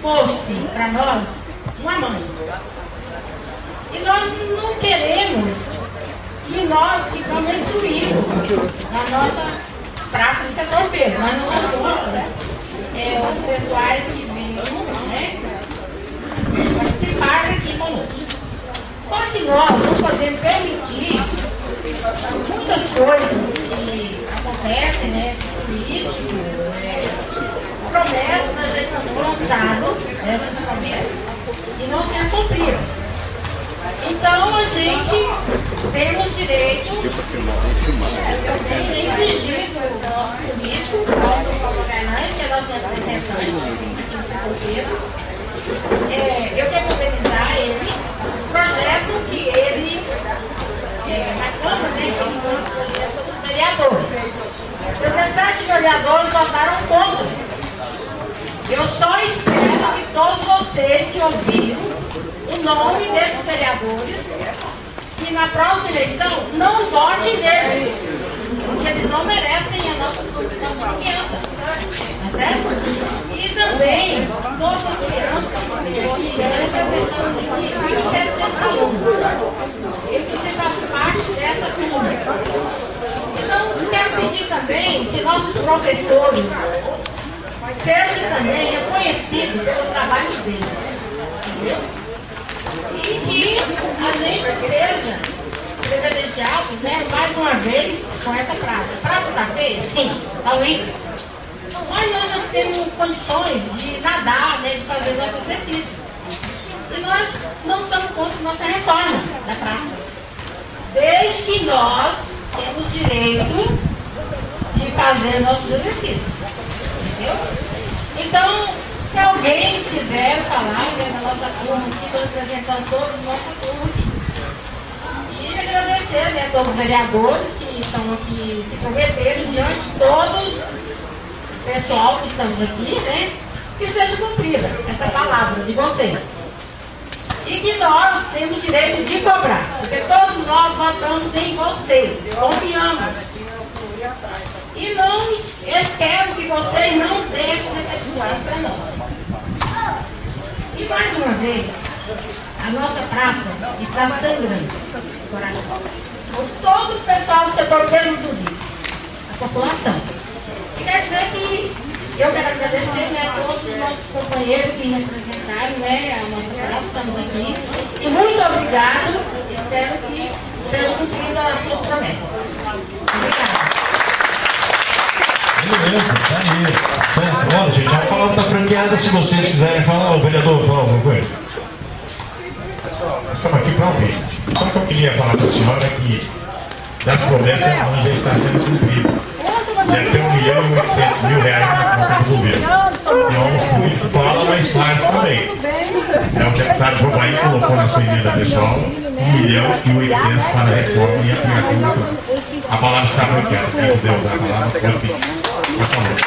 fosse para nós uma mãe. E nós não queremos que nós ficamos excluídos na nossa praça do setor Pedro. Nós não somos contra os pessoais que venham, né, participar aqui conosco. Só que nós não podemos permitir muitas coisas que acontecem, né, político, promessas, nós já estamos lançados essas promessas e não sendo cumpridas. Então a gente temos direito de exigir do nosso político, do nosso governante, que é nosso representante aqui no setor Pedro. Eu quero parabenizar ele, o projeto que ele, na Câmara, né, que ele trouxe o projeto dos vereadores. 17 vereadores votaram contra. Eu só espero que todos vocês que ouviram o nome desses vereadores, que na próxima eleição não votem neles, porque eles não merecem a nossa confiança. Tá certo? E também todas as crianças que representando aqui 1.700 alunos. Você faz parte dessa turma. Então, quero pedir também que nossos professores sejam também reconhecidos pelo trabalho deles. Entendeu? E que a gente seja privilegiado, né, mais uma vez com essa praça. Praça da feia? Sim, está horrível. Mas nós temos condições de nadar, né, de fazer nosso exercício. E nós não estamos contra nossa reforma da praça. Desde que nós temos direito de fazer nossos exercícios. Entendeu? Então, se alguém quiser falar, né, da nossa turma aqui, estou representando todos a nossa turma aqui. E agradecer, né, a todos os vereadores que estão aqui se comprometeram diante de todos o pessoal que estamos aqui, né, que seja cumprida essa palavra de vocês. E que nós temos direito de cobrar, porque todos nós votamos em vocês, confiamos. E não espero que vocês não deixem decepções para nós. E mais uma vez, a nossa praça está sangrando o coração. Com todo o pessoal do setor Pedro do Rio, a população. E quer dizer que eu quero agradecer, né, a todos os nossos companheiros que representaram, né, a nossa praça, estamos aqui. E muito obrigado. Espero que sejam cumpridas as suas promessas. Obrigada. Beleza, tá aí. Certo. Olha, gente, já falamos da franqueada. Se vocês quiserem falar, o vereador fala alguma coisa. Nós estamos aqui para ouvir. Só que eu queria falar para a senhora que das promessas ela já está sendo cumprida. Já tem R$1.800.000 na conta do governo. E o político fala, mas faz também. O deputado Jovaí colocou na sua emenda pessoal R$1.800.000 para a reforma e ampliação da Câmara. A palavra está franqueada. Quem quiser usar a palavra, pode vir. Por favor.